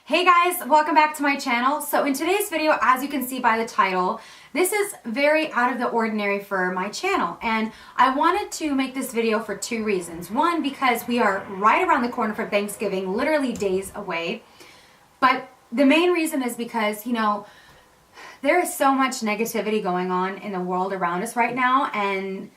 Hey guys, welcome back to my channel. So in today's video, as you can see by the title, this is very out of the ordinary for my channel. And I wanted to make this video for two reasons. One, because we are right around the corner for Thanksgiving, literally days away. But the main reason is because, there is so much negativity going on in the world around us right now, and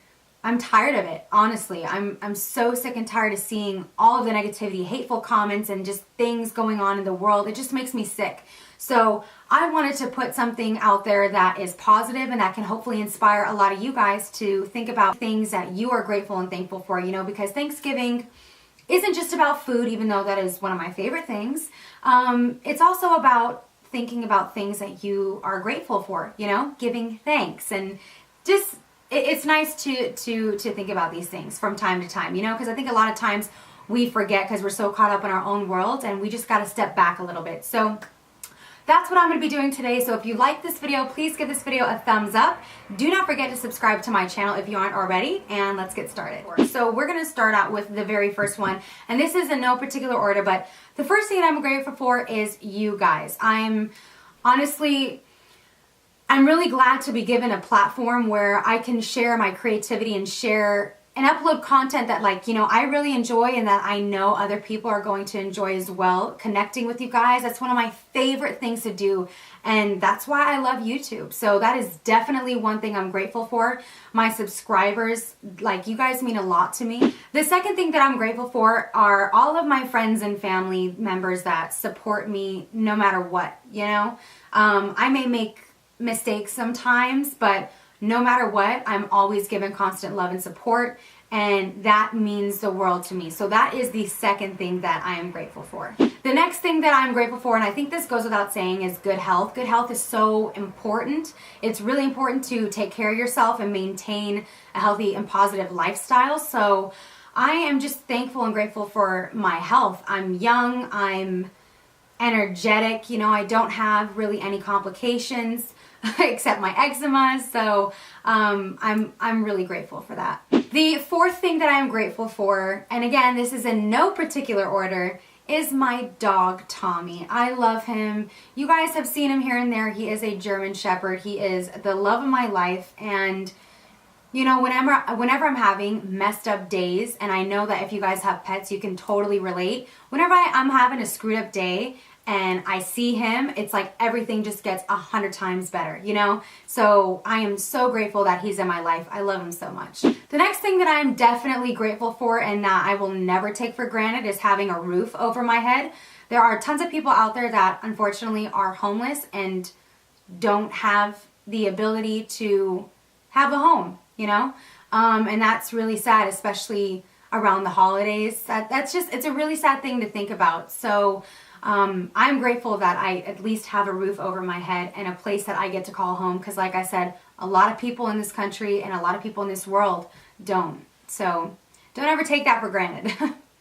I'm tired of it, honestly. I'm so sick and tired of seeing all of the negativity, hateful comments, and just things going on in the world. It just makes me sick. So I wanted to put something out there that is positive and that can hopefully inspire a lot of you guys to think about things that you are grateful and thankful for, because Thanksgiving isn't just about food, even though that is one of my favorite things. It's also about thinking about things that you are grateful for, giving thanks, and just it's nice to think about these things from time to time, because I think a lot of times we forget because we're so caught up in our own world, and we just got to step back a little bit. So that's what I'm going to be doing today. So if you like this video, please give this video a thumbs up. Do not forget to subscribe to my channel if you aren't already, and let's get started. So we're going to start out with the very first one, and this is in no particular order, but the first thing that I'm grateful for is you guys. I'm really glad to be given a platform where I can share my creativity and share and upload content that I really enjoy and that I know other people are going to enjoy as well. Connecting with you guys, that's one of my favorite things to do, and that's why I love YouTube. So that is definitely one thing I'm grateful for. My subscribers, you guys mean a lot to me. The second thing that I'm grateful for are all of my friends and family members that support me no matter what, I may make mistakes sometimes, but no matter what, I'm always given constant love and support, and that means the world to me. So that is the second thing that I am grateful for. The next thing that I'm grateful for, and I think this goes without saying, is good health. Good health is so important. It's really important to take care of yourself and maintain a healthy and positive lifestyle. So I am just thankful and grateful for my health. I'm young, I'm energetic, I don't have really any complications except my eczema, so I'm really grateful for that. The fourth thing that I'm grateful for, and again, this is in no particular order, is my dog, Tommy. I love him. You guys have seen him here and there. He is a German Shepherd. He is the love of my life, and whenever I'm having messed up days, and I know that if you guys have pets, you can totally relate. Whenever I'm having a screwed up day, and I see him, it's like everything just gets 100 times better, So I am so grateful that he's in my life. I love him so much. The next thing that I'm definitely grateful for and that I will never take for granted is having a roof over my head. There are tons of people out there that unfortunately are homeless and don't have the ability to have a home, and that's really sad, especially around the holidays. It's a really sad thing to think about. So I'm grateful that I at least have a roof over my head and a place that I get to call home, because like I said, a lot of people in this country and a lot of people in this world don't. So don't ever take that for granted.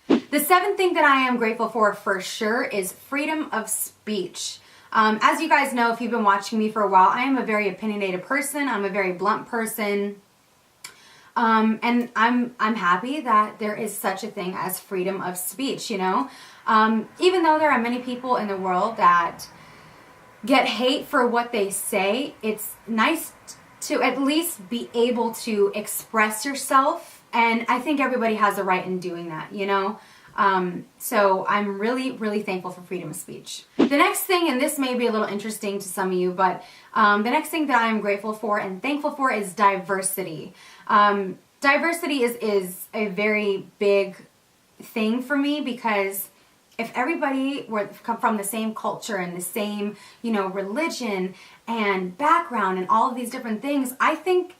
The seventh thing that I am grateful for sure is freedom of speech. As you guys know, if you've been watching me for a while, I am a very opinionated person. I'm a very blunt person. And I'm happy that there is such a thing as freedom of speech, even though there are many people in the world that get hate for what they say, it's nice to at least be able to express yourself, and I think everybody has a right in doing that, so I'm really, really thankful for freedom of speech. The next thing, and this may be a little interesting to some of you, but the next thing that I am grateful for and thankful for is diversity. Diversity is a very big thing for me, because if everybody were come from the same culture and the same, religion and background and all of these different things, I think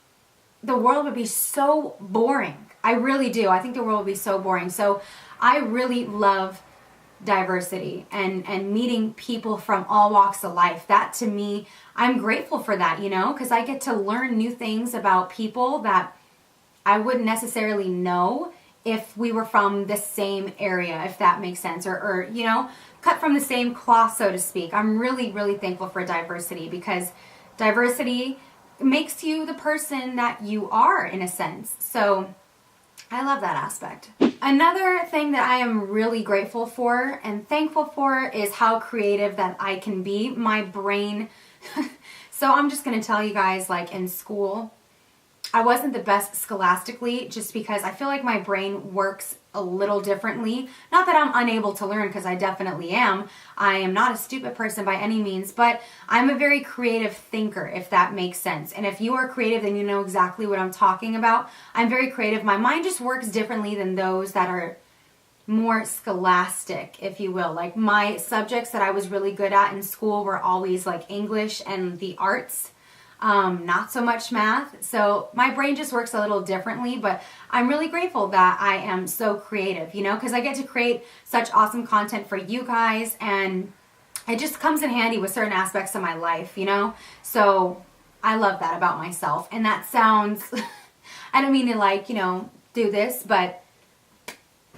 the world would be so boring. I really do. I think the world would be so boring. So I really love diversity and meeting people from all walks of life. That to me, I'm grateful for that, because I get to learn new things about people that I wouldn't necessarily know if we were from the same area, if that makes sense, or cut from the same cloth, so to speak. I'm really, really thankful for diversity, because diversity makes you the person that you are, in a sense. So I love that aspect. Another thing that I am really grateful for and thankful for is how creative that I can be. My brain, so I'm just going to tell you guys, like in school, I wasn't the best scholastically just because I feel like my brain works a little differently. Not that I'm unable to learn, because I definitely am. I am not a stupid person by any means, but I'm a very creative thinker, if that makes sense. And if you are creative, then you know exactly what I'm talking about. I'm very creative. My mind just works differently than those that are more scholastic, if you will. Like my subjects that I was really good at in school were always like English and the arts. Not so much math. So my brain just works a little differently, but I'm really grateful that I am so creative, you know, because I get to create such awesome content for you guys, and it just comes in handy with certain aspects of my life, you know. So I love that about myself. And that sounds, I don't mean to like, you know, do this, but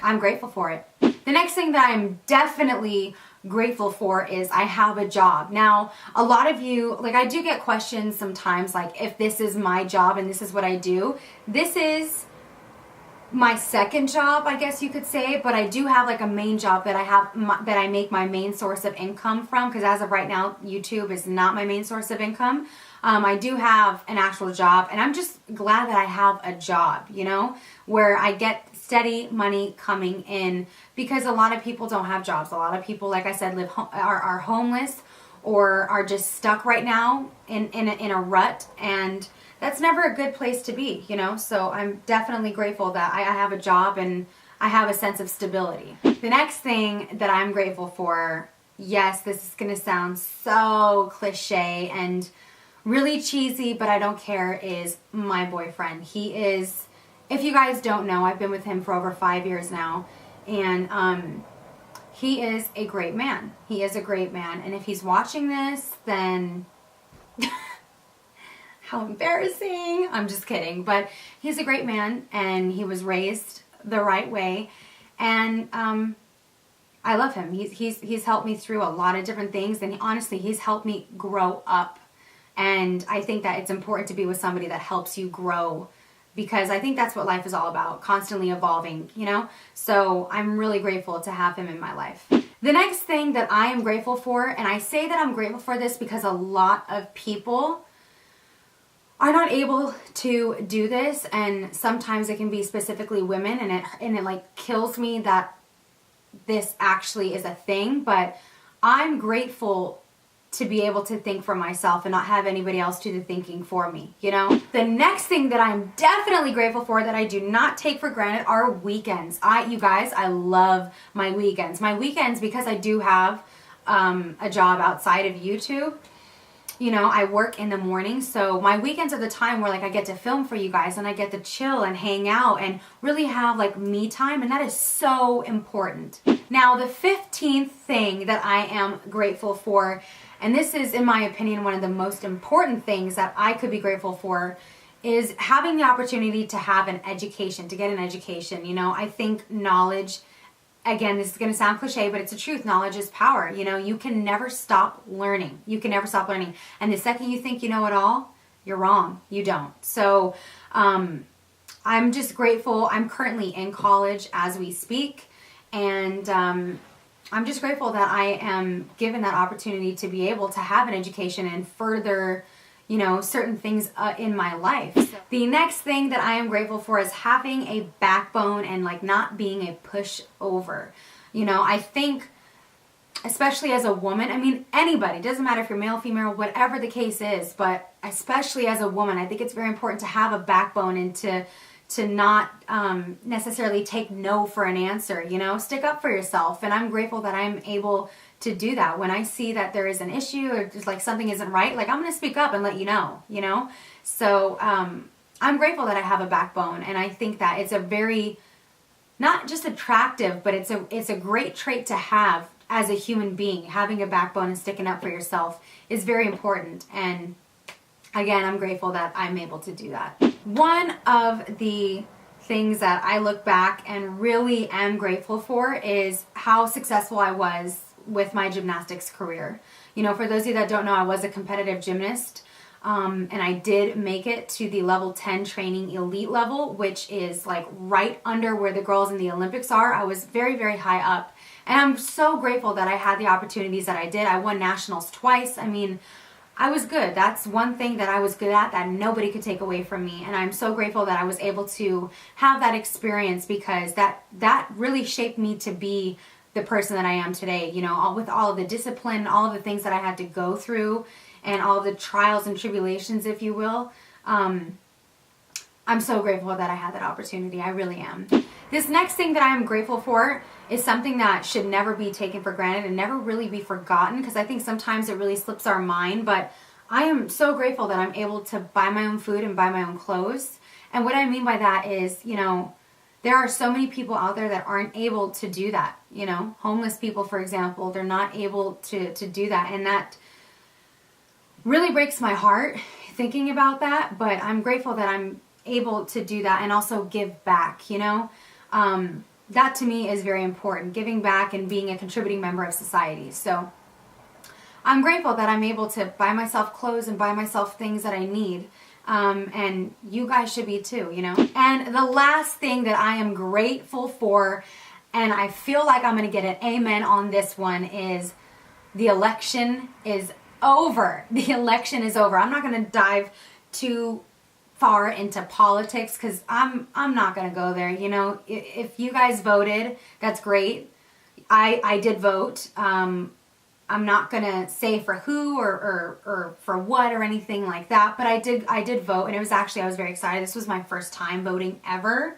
I'm grateful for it. The next thing that I'm definitely grateful for is I have a job. Now, a lot of you, like I do get questions sometimes, like if this is my job and this is what I do. This is my second job, I guess you could say, but I do have like a main job that I have, that I make my main source of income from, because as of right now, YouTube is not my main source of income. I do have an actual job, and I'm just glad that I have a job, you know, where I get steady money coming in, because a lot of people don't have jobs. A lot of people, like I said, are homeless or are just stuck right now in a rut, and that's never a good place to be, you know. So I'm definitely grateful that I have a job and I have a sense of stability. The next thing that I'm grateful for, yes, this is going to sound so cliche and really cheesy, but I don't care, is my boyfriend. He is, if you guys don't know, I've been with him for over 5 years now, and he is a great man. He is a great man, and if he's watching this, then how embarrassing. I'm just kidding, but he's a great man, and he was raised the right way, and I love him. He's helped me through a lot of different things, and honestly, he's helped me grow up. And I think that it's important to be with somebody that helps you grow, because I think that's what life is all about, constantly evolving, you know? So I'm really grateful to have him in my life. The next thing that I am grateful for, and I say that I'm grateful for this because a lot of people are not able to do this, and sometimes it can be specifically women, and it like kills me that this actually is a thing, but I'm grateful to be able to think for myself and not have anybody else do the thinking for me, you know? The next thing that I'm definitely grateful for that I do not take for granted are weekends. You guys, I love my weekends. My weekends, because I do have a job outside of YouTube, you know, I work in the morning, so my weekends are the time where like I get to film for you guys, and I get to chill and hang out and really have like me time, and that is so important. Now, the 15th thing that I am grateful for, and this is, in my opinion, one of the most important things that I could be grateful for, is having the opportunity to have an education, to get an education. You know, I think knowledge, again, this is going to sound cliche, but it's the truth. Knowledge is power. You know, you can never stop learning. You can never stop learning. And the second you think you know it all, you're wrong. You don't. So I'm just grateful. I'm currently in college as we speak, and I'm just grateful that I am given that opportunity to be able to have an education and further, you know, certain things in my life. So the next thing that I am grateful for is having a backbone and like not being a pushover. You know, I think, especially as a woman, I mean, anybody, doesn't matter if you're male, female, whatever the case is, but especially as a woman, I think it's very important to have a backbone and to not necessarily take no for an answer, you know, stick up for yourself. And I'm grateful that I'm able to do that. When I see that there is an issue or just like something isn't right, like I'm going to speak up and let you know, you know? So I'm grateful that I have a backbone, and I think that it's a very, not just attractive, but it's a great trait to have as a human being. Having a backbone and sticking up for yourself is very important, and again, I'm grateful that I'm able to do that. One of the things that I look back and really am grateful for is how successful I was with my gymnastics career. You know, for those of you that don't know, I was a competitive gymnast. And I did make it to the level 10 training elite level, which is like right under where the girls in the Olympics are. I was very, very high up. And I'm so grateful that I had the opportunities that I did. I won nationals twice. I mean, I was good. That's one thing that I was good at that nobody could take away from me. And I'm so grateful that I was able to have that experience, because that really shaped me to be the person that I am today. You know, with all of the discipline, all of the things that I had to go through, and all of the trials and tribulations, if you will. I'm so grateful that I had that opportunity. I really am. This next thing that I am grateful for is something that should never be taken for granted and never really be forgotten, because I think sometimes it really slips our mind. But I am so grateful that I'm able to buy my own food and buy my own clothes. And what I mean by that is, you know, there are so many people out there that aren't able to do that. You know, homeless people, for example, they're not able to do that. And that really breaks my heart thinking about that. But I'm grateful that I'm able to do that and also give back, you know. That to me is very important, giving back and being a contributing member of society. So I'm grateful that I'm able to buy myself clothes and buy myself things that I need. And you guys should be too, you know. And the last thing that I am grateful for, and I feel like I'm going to get an amen on this one, is the election is over. The election is over. I'm not going to dive too far into politics, because I'm not going to go there. You know, if you guys voted, that's great. I did vote. I'm not going to say for who or for what or anything like that, but I did vote, and it was actually, I was very excited. This was my first time voting ever.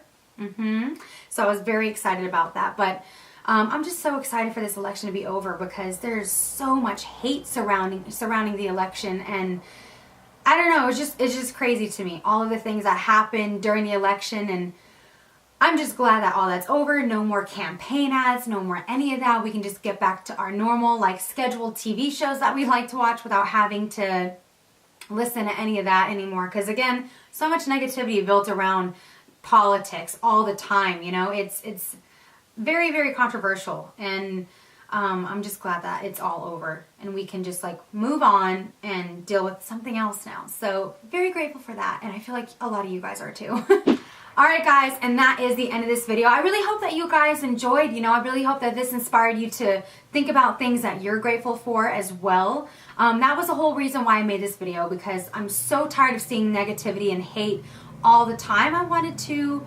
So I was very excited about that. But I'm just so excited for this election to be over, because there's so much hate surrounding the election, and I don't know, it's just crazy to me, all of the things that happened during the election. And I'm just glad that all that's over. No more campaign ads, no more any of that. We can just get back to our normal, like, scheduled TV shows that we like to watch without having to listen to any of that anymore. Because again, so much negativity built around politics all the time, you know. It's very, very controversial, and I'm just glad that it's all over and we can just like move on and deal with something else now. So very grateful for that, and I feel like a lot of you guys are too. Alright guys, and that is the end of this video. I really hope that you guys enjoyed. You know, I really hope that this inspired you to think about things that you're grateful for as well. That was the whole reason why I made this video, because I'm so tired of seeing negativity and hate all the time. I wanted to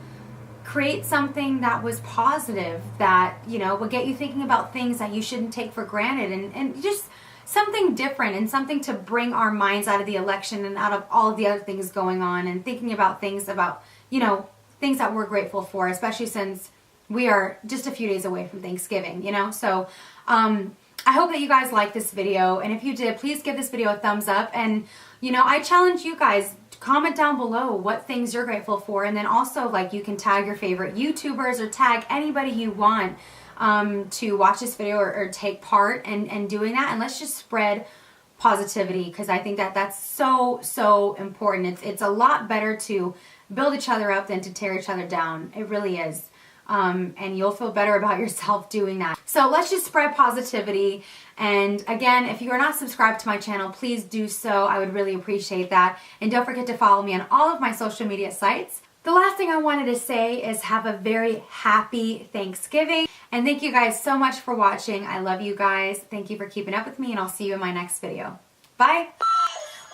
create something that was positive, that, you know, would get you thinking about things that you shouldn't take for granted, and just something different, and something to bring our minds out of the election and out of all of the other things going on, and thinking about things about, you know, things that we're grateful for, especially since we are just a few days away from Thanksgiving, you know. So I hope that you guys liked this video, and if you did, please give this video a thumbs up. And you know, I challenge you guys, comment down below what things you're grateful for, and then also, like, you can tag your favorite YouTubers or tag anybody you want to watch this video or take part in doing that. And let's just spread positivity, because I think that that's so important. It's a lot better to build each other up than to tear each other down. It really is. And you'll feel better about yourself doing that. So let's just spread positivity. And again, if you are not subscribed to my channel, please do so. I would really appreciate that. And don't forget to follow me on all of my social media sites. The last thing I wanted to say is have a very happy Thanksgiving. And thank you guys so much for watching. I love you guys. Thank you for keeping up with me, and I'll see you in my next video. Bye.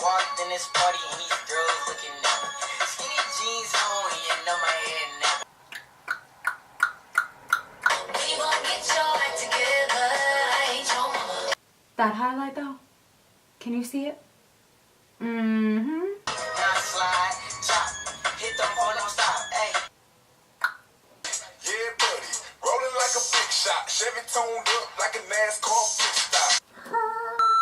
Walked in this party and these girls looking at me. Skinny jeans on, you know my head now. That highlight though, can you see it? Mm-hmm. Yeah, buddy, rolling like a big shot, Chevy tuned up like a NASCAR.